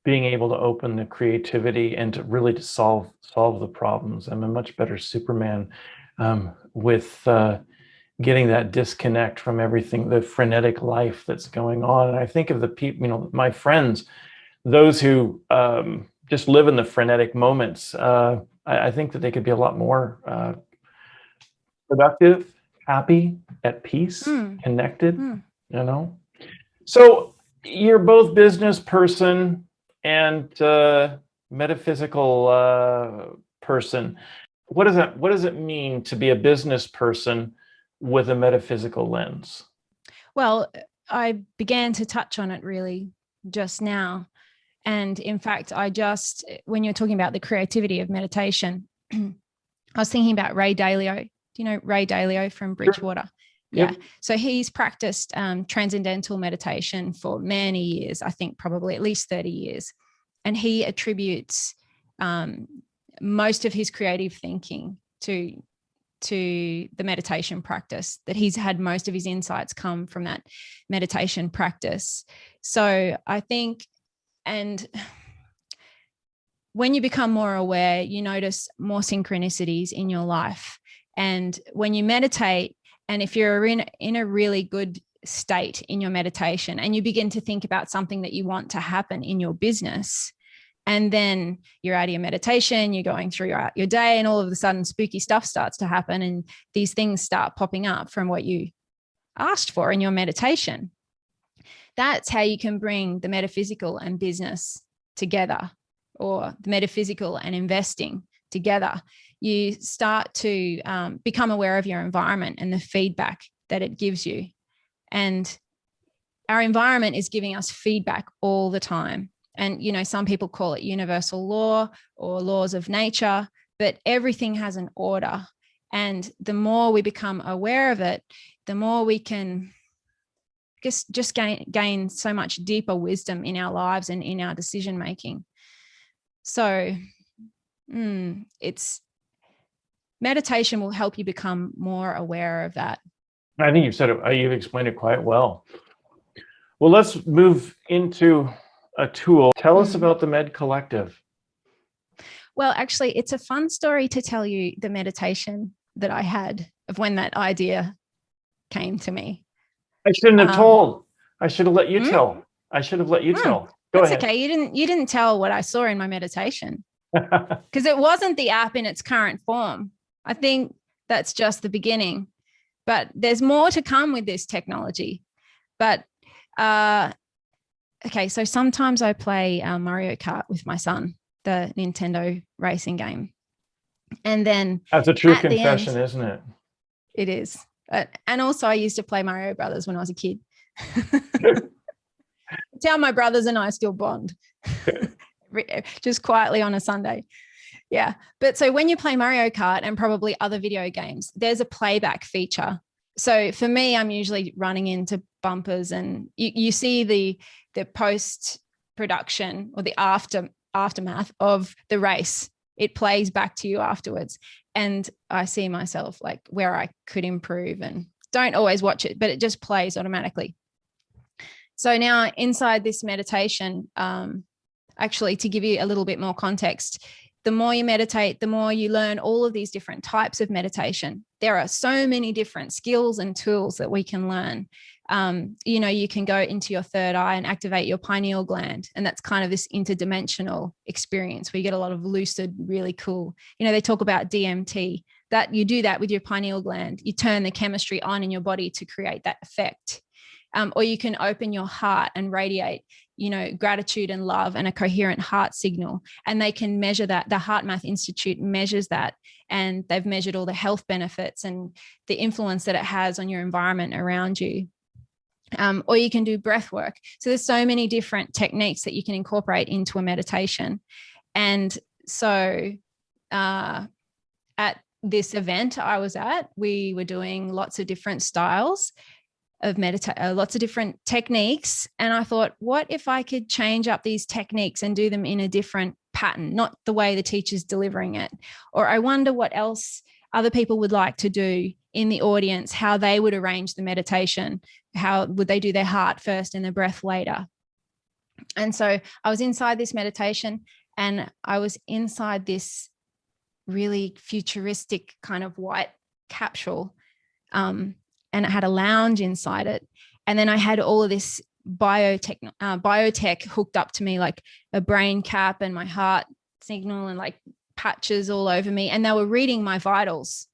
being able to open the creativity and to solve the problems. I'm a much better Superman with getting that disconnect from everything, the frenetic life that's going on. And I think of the people, my friends, those who just live in the frenetic moments. I think that they could be a lot more productive, happy, at peace, connected, So you're both business person and metaphysical person. What does it mean to be a business person with a metaphysical lens? Well, I began to touch on it really just now. And in fact, when you're talking about the creativity of meditation, I was thinking about Ray Dalio. Do you know Ray Dalio from Bridgewater? Sure. Yeah. Yep. So he's practiced transcendental meditation for many years, I think probably at least 30 years. And he attributes most of his creative thinking to to the meditation practice, that he's had most of his insights come from that meditation practice. So I think, and when you become more aware, you notice more synchronicities in your life. And when you meditate, and if you're in a really good state in your meditation, and you begin to think about something that you want to happen in your business, and then you're out of your meditation, you're going through your day, and all of a sudden spooky stuff starts to happen, and these things start popping up from what you asked for in your meditation. That's how you can bring the metaphysical and business together, or the metaphysical and investing together. You start to become aware of your environment and the feedback that it gives you. And our environment is giving us feedback all the time. And, you know, some people call it universal law or laws of nature, but everything has an order. And the more we become aware of it, the more we can just gain so much deeper wisdom in our lives and in our decision making. So it's meditation will help you become more aware of that. I think you've explained it quite well. Well, let's move into a tool. Tell us about the Medcollective. Well, actually, it's a fun story to tell you the meditation that I had of when that idea came to me. I shouldn't have told. I should have let you tell. I should have let you tell. Go ahead. Okay. You didn't tell what I saw in my meditation, because it wasn't the app in its current form. I think that's just the beginning, but there's more to come with this technology. But okay, so sometimes I play Mario Kart with my son, the Nintendo racing game. And then that's a true confession, isn't it? It is. And also I used to play Mario Brothers when I was a kid. It's how my brothers and I still bond, just quietly on a Sunday. Yeah. But so when you play Mario Kart and probably other video games, there's a playback feature. So for me, I'm usually running into bumpers, and you see the post-production or the aftermath of the race. It plays back to you afterwards. And I see myself like where I could improve, and don't always watch it, but it just plays automatically. So now inside this meditation, actually to give you a little bit more context, the more you meditate, the more you learn all of these different types of meditation. There are so many different skills and tools that we can learn. You know, you can go into your third eye and activate your pineal gland. And that's kind of this interdimensional experience where you get a lot of lucid, really cool. You know, they talk about DMT, that you do that with your pineal gland. You turn the chemistry on in your body to create that effect. Or you can open your heart and radiate, you know, gratitude and love and a coherent heart signal. And they can measure that. The HeartMath Institute measures that. And they've measured all the health benefits and the influence that it has on your environment around you. Or you can do breath work. So there's so many different techniques that you can incorporate into a meditation. And so at this event I was at, we were doing lots of different styles of lots of different techniques. And I thought, what if I could change up these techniques and do them in a different pattern, not the way the teacher's delivering it? Or I wonder what else other people would like to do in the audience, how they would arrange the meditation. How would they do their heart first and the breath later? And so I was inside this meditation, and I was inside this really futuristic kind of white capsule. And it had a lounge inside it. And then I had all of this biotech hooked up to me, like a brain cap and my heart signal and like patches all over me. And they were reading my vitals.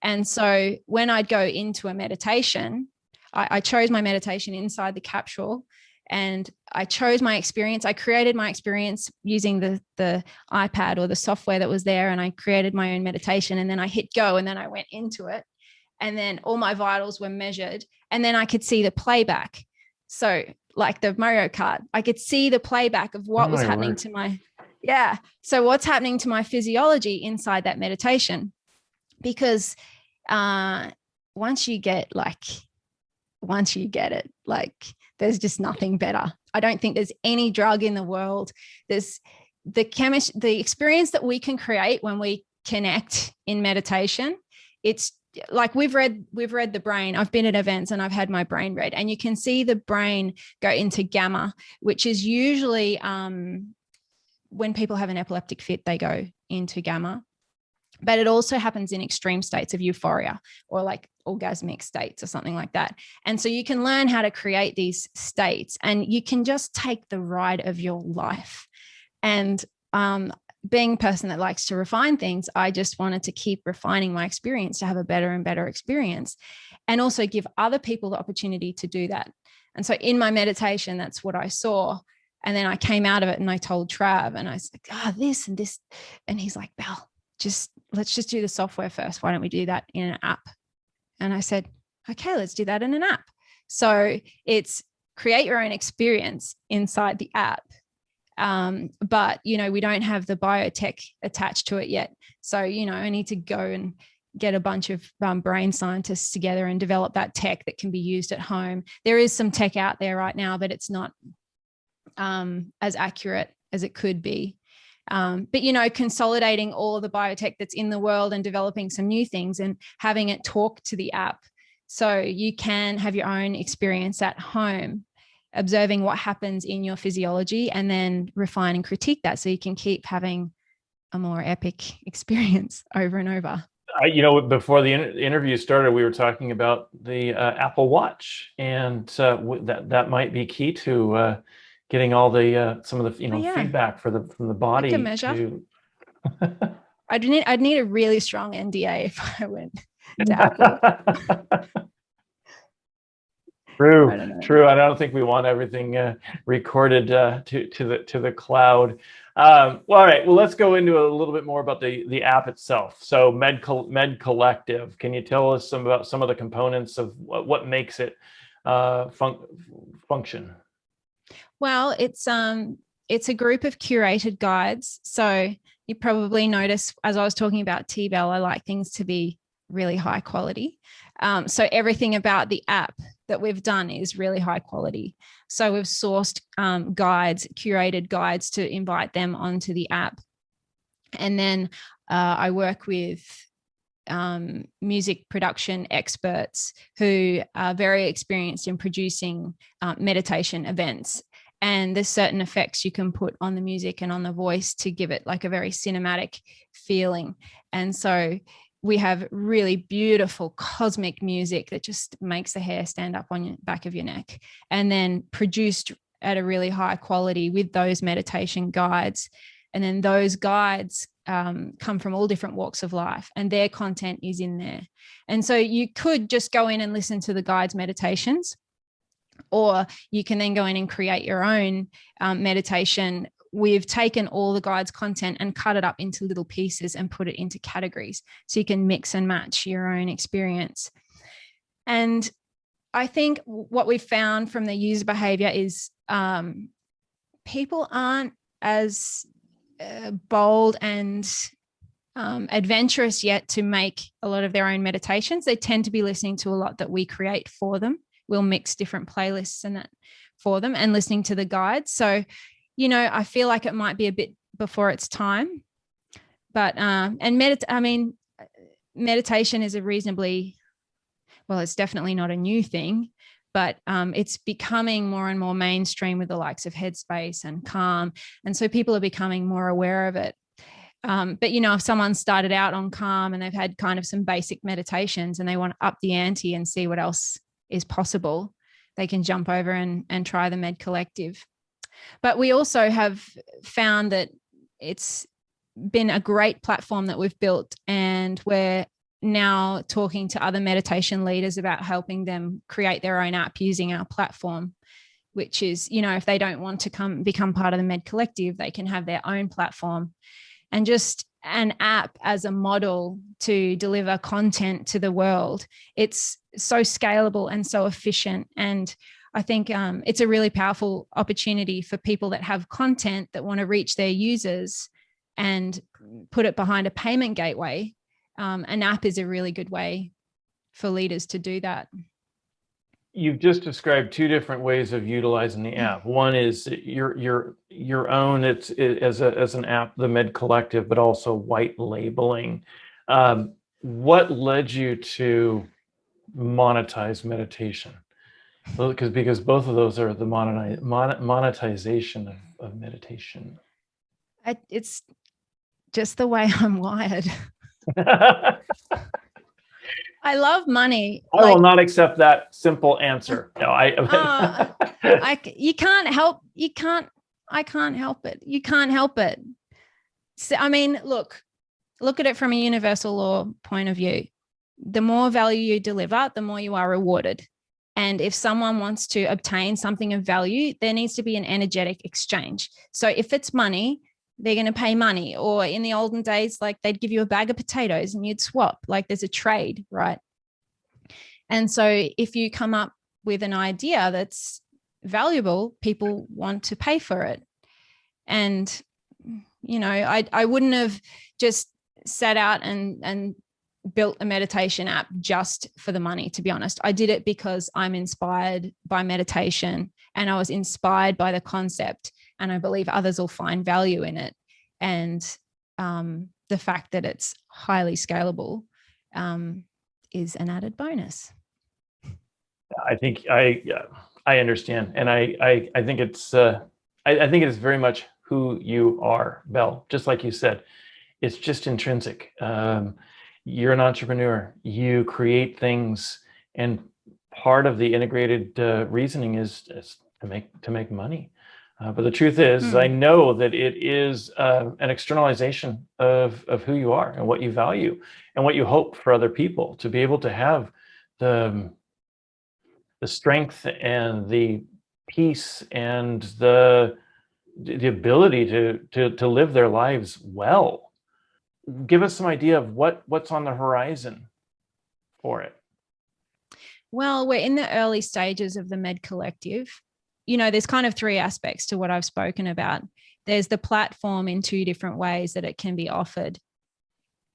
And so when I'd go into a meditation, I chose my meditation inside the capsule, and I chose my experience. I created my experience using the iPad or the software that was there. And I created my own meditation, and then I hit go, and then I went into it. And then all my vitals were measured, and then I could see the playback. So like the Mario Kart, I could see the playback of what was happening to my, So what's happening to my physiology inside that meditation? Because once you get it, like there's just nothing better. I don't think there's any drug in the world. There's the experience that we can create when we connect in meditation it's like we've read the brain. I've been at events and I've had my brain read, and you can see the brain go into gamma, which is usually when people have an epileptic fit, they go into gamma. But it also happens in extreme states of euphoria or like orgasmic states or something like that. And so you can learn how to create these states, and you can just take the ride of your life. And being a person that likes to refine things, I just wanted to keep refining my experience to have a better and better experience, and also give other people the opportunity to do that. And so in my meditation, that's what I saw. And then I came out of it and I told Trav, and I was like, this and this. And he's like, Belle, let's just do the software first. Why don't we do that in an app? And I said, okay, let's do that in an app. So it's create your own experience inside the app. But, we don't have the biotech attached to it yet. So, I need to go and get a bunch of brain scientists together and develop that tech that can be used at home. There is some tech out there right now, but it's not as accurate as it could be. But, consolidating all of the biotech that's in the world and developing some new things and having it talk to the app so you can have your own experience at home, observing what happens in your physiology, and then refine and critique that so you can keep having a more epic experience over and over. Before the interview started, we were talking about the Apple Watch, and that might be key to getting all the some of the feedback from the body. To measure. I'd need a really strong NDA if I went to Apple. True. I don't think we want everything recorded to the cloud. All right. Well, let's go into a little bit more about the app itself. So, Medcollective. Can you tell us about some of the components of what makes it function? Well, it's a group of curated guides. So you probably noticed, as I was talking about T-Bell, I like things to be really high quality. So everything about the app that we've done is really high quality. So we've sourced curated guides to invite them onto the app. And then I work with music production experts who are very experienced in producing meditation events. And there's certain effects you can put on the music and on the voice to give it like a very cinematic feeling. And so we have really beautiful cosmic music that just makes the hair stand up on the back of your neck, and then produced at a really high quality with those meditation guides. And then those guides come from all different walks of life, and their content is in there. And so you could just go in and listen to the guides' meditations, or you can then go in and create your own meditation. We've taken all the guides' content and cut it up into little pieces and put it into categories so you can mix and match your own experience. And I think what we've found from the user behavior is people aren't as bold and adventurous yet to make a lot of their own meditations. They tend to be listening to a lot that we create for them. We'll mix different playlists and that for them, and listening to the guides. So, I feel like it might be a bit before its time, but meditation is it's definitely not a new thing, but it's becoming more and more mainstream with the likes of Headspace and Calm. And so people are becoming more aware of it. But, if someone started out on Calm and they've had kind of some basic meditations and they want to up the ante and see what else is possible, they can jump over and try the Medcollective. But we also have found that it's been a great platform that we've built, and we're now talking to other meditation leaders about helping them create their own app using our platform, which is, if they don't want to become part of the Medcollective, they can have their own platform. And just an app as a model to deliver content to the world, it's so scalable and so efficient. And I think it's a really powerful opportunity for people that have content that want to reach their users and put it behind a payment gateway. An app is a really good way for leaders to do that. You've just described two different ways of utilizing the app. One is your own, it's as an app, the Medcollective, but also white labeling. what led you to monetize meditation? Well, because both of those are the monetization of meditation. It's just the way I'm wired. I I love money. will not accept that simple answer. No, you can't help. I can't help it. You can't help it. So, I mean, look at it from a universal law point of view. The more value you deliver, the more you are rewarded. And if someone wants to obtain something of value, there needs to be an energetic exchange. So if it's money, they're going to pay money. Or in the olden days, like they'd give you a bag of potatoes and you'd swap. Like there's a trade, right? And so if you come up with an idea that's valuable, people want to pay for it. And, I wouldn't have just set out and built a meditation app just for the money, to be honest. I did it because I'm inspired by meditation and I was inspired by the concept, and I believe others will find value in it. And the fact that it's highly scalable is an added bonus. I think I understand, and I think it's I think it's very much who you are, Belle. Just like you said, it's just intrinsic. You're an entrepreneur. You create things, and part of the integrated reasoning is to make money. But the truth is, I know that it is an externalization of who you are and what you value and what you hope for other people to be able to have the strength and the peace and the ability to live their lives well. Give us some idea of what's on the horizon for it. Well, we're in the early stages of the Medcollective. There's kind of three aspects to what I've spoken about. There's the platform in two different ways that it can be offered,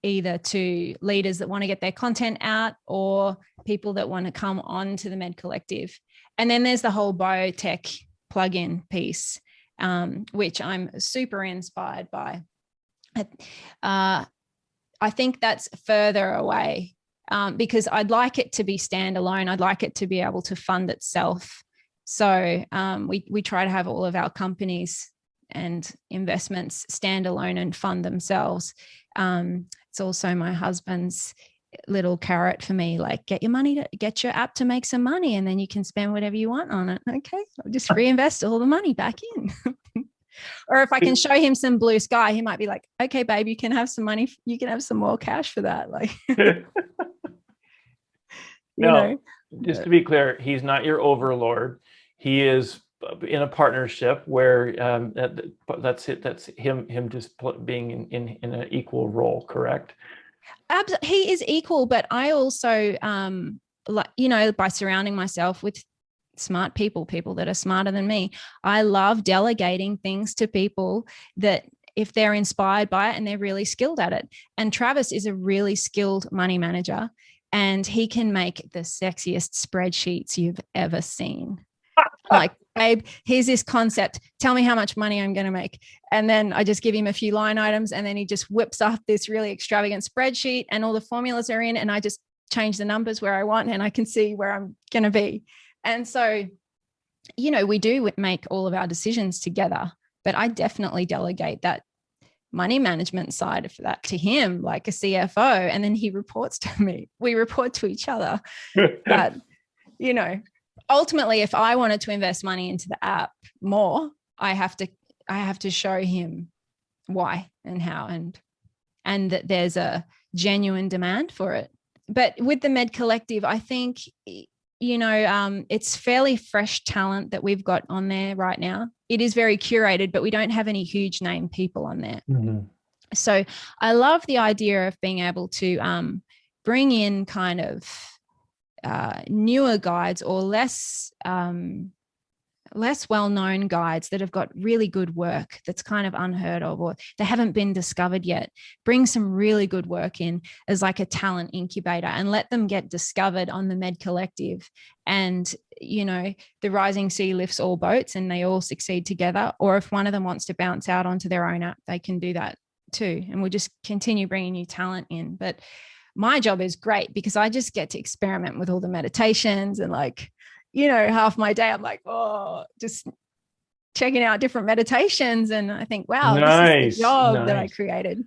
either to leaders that want to get their content out or people that want to come on to the Medcollective. And then there's the whole biotech plugin piece, which I'm super inspired by. I think that's further away because I'd like it to be standalone. I'd like it to be able to fund itself. So we try to have all of our companies and investments standalone and fund themselves. It's also my husband's little carrot for me, like get your app to make some money and then you can spend whatever you want on it. Okay, I'll just reinvest all the money back in. Or if I can show him some blue sky, he might be like, okay, babe, you can have some money. You can have some more cash for that. Like, just to be clear, he's not your overlord. He is in a partnership where that's it. That's him just being in an equal role, correct? He is equal, but I also, by surrounding myself with smart people that are smarter than me, I love delegating things to people that if they're inspired by it and they're really skilled at it. And Travis is a really skilled money manager, and he can make the sexiest spreadsheets you've ever seen. Like, babe, here's this concept. Tell me how much money I'm going to make. And then I just give him a few line items, and then he just whips up this really extravagant spreadsheet and all the formulas are in, and I just change the numbers where I want and I can see where I'm going to be. And so, we do make all of our decisions together, but I definitely delegate that money management side of that to him, like a CFO, and then he reports to me. We report to each other. But, ultimately, if I wanted to invest money into the app more, I have to show him why and how and that there's a genuine demand for it. But with the Medcollective, I think, it's fairly fresh talent that we've got on there right now. It is very curated, but we don't have any huge name people on there. Mm-hmm. So I love the idea of being able to bring in kind of newer guides or less well-known guides that have got really good work that's kind of unheard of or they haven't been discovered yet. Bring some really good work in as like a talent incubator and let them get discovered on the Medcollective. And, the rising sea lifts all boats and they all succeed together. Or if one of them wants to bounce out onto their own app, they can do that too. And we'll just continue bringing new talent in. But my job is great because I just get to experiment with all the meditations and like, half my day I'm like, oh, just checking out different meditations. And I think, wow, this is the job that I created.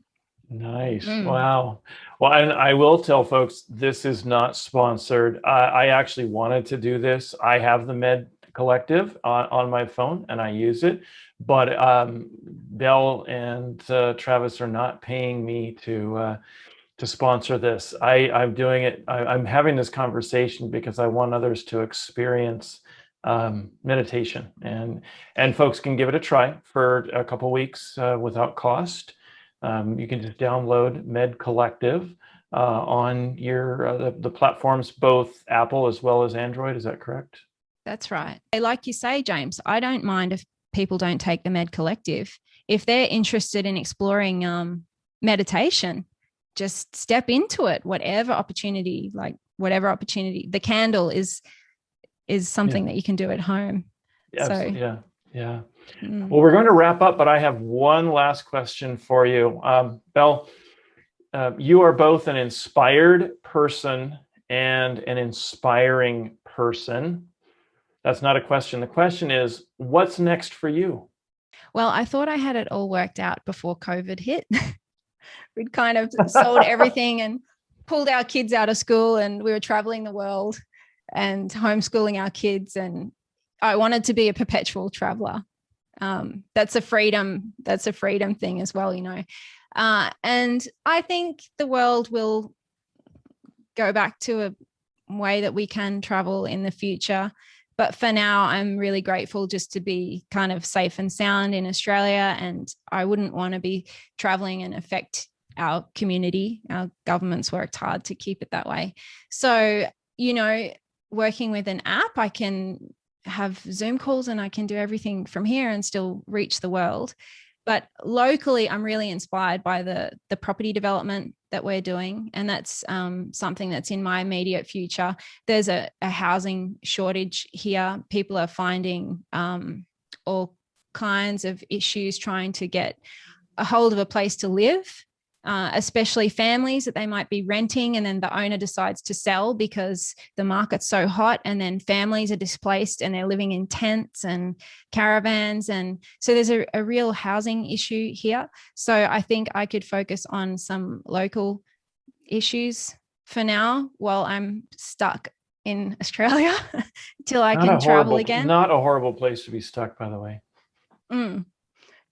Nice. Wow. Well, and I will tell folks, this is not sponsored. I actually wanted to do this. I have the Medcollective on my phone and I use it, but Belle and Travis are not paying me to sponsor this. I'm doing it. I'm having this conversation because I want others to experience meditation, and folks can give it a try for a couple weeks without cost. You can just download Medcollective on your the platforms, both Apple as well as Android. Is that correct? That's right. Like you say, James, I don't mind if people don't take the Medcollective. If they're interested in exploring meditation, just step into it. Whatever opportunity. The candle is something that you can do at home. Yeah. Well, we're going to wrap up, but I have one last question for you. Belle, you are both an inspired person and an inspiring person. That's not a question. The question is, what's next for you? Well, I thought I had it all worked out before COVID hit. We'd kind of sold everything and pulled our kids out of school, and we were traveling the world and homeschooling our kids. And I wanted to be a perpetual traveler. That's a freedom thing as well, and I think the world will go back to a way that we can travel in the future. But for now, I'm really grateful just to be kind of safe and sound in Australia. And I wouldn't want to be traveling and affect our community. Our government's worked hard to keep it that way. So, working with an app, I can have Zoom calls and I can do everything from here and still reach the world. But locally, I'm really inspired by the property development that we're doing. And that's something that's in my immediate future. There's a housing shortage here. People are finding all kinds of issues trying to get a hold of a place to live. Especially families that they might be renting, and then the owner decides to sell because the market's so hot, and then families are displaced and they're living in tents and caravans. And so there's a real housing issue here. So I think I could focus on some local issues for now while I'm stuck in Australia till I can travel again. Not a horrible place to be stuck, by the way. No,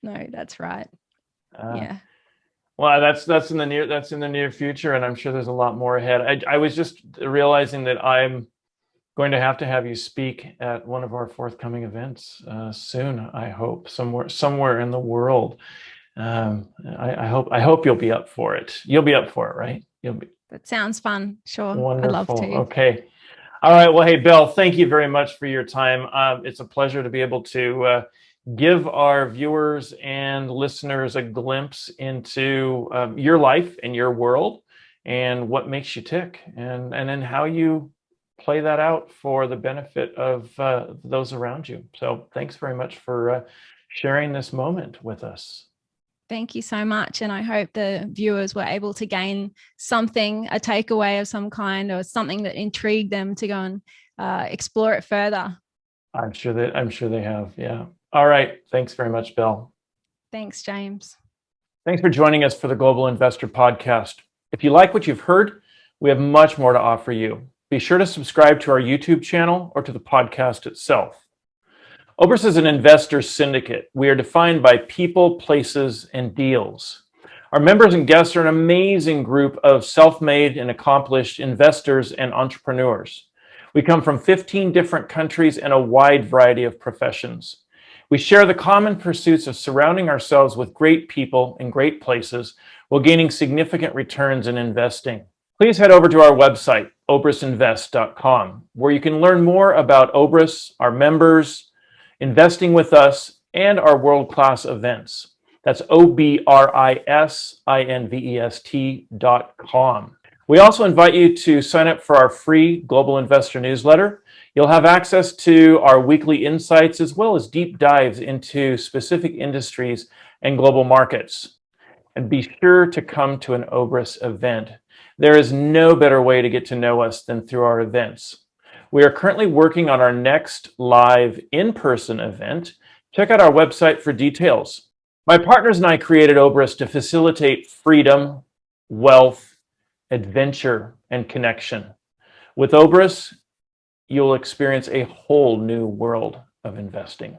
that's right. Yeah. Well, that's in the near future, and I'm sure there's a lot more ahead. I was just realizing that I'm going to have you speak at one of our forthcoming events soon. I hope somewhere in the world. I hope you'll be up for it. You'll be up for it, right? That sounds fun. Sure. Wonderful. I'd love to. Okay. All right. Well, hey, Belle, thank you very much for your time. It's a pleasure to be able to give our viewers and listeners a glimpse into your life and your world and what makes you tick, and then how you play that out for the benefit of those around you. So thanks very much for sharing this moment with us. Thank you so much. And I hope the viewers were able to gain something, a takeaway of some kind, or something that intrigued them to go and explore it further. I'm sure they have. Yeah. All right. Thanks very much, Belle. Thanks, James. Thanks for joining us for the Global Investor Podcast. If you like what you've heard, we have much more to offer you. Be sure to subscribe to our YouTube channel or to the podcast itself. Obrus is an investor syndicate. We are defined by people, places, and deals. Our members and guests are an amazing group of self-made and accomplished investors and entrepreneurs. We come from 15 different countries and a wide variety of professions. We share the common pursuits of surrounding ourselves with great people in great places while gaining significant returns in investing. Please head over to our website, obrusinvest.com, where you can learn more about Obrus, our members, investing with us, and our world-class events. That's OBRISINVEST.com. We also invite you to sign up for our free Global Investor newsletter. You'll have access to our weekly insights as well as deep dives into specific industries and global markets. and be sure to come to an Obrus event. There is no better way to get to know us than through our events. We are currently working on our next live in-person event. Check out our website for details. My partners and I created Obrus to facilitate freedom, wealth, adventure, and connection. With Obrus, you'll experience a whole new world of investing.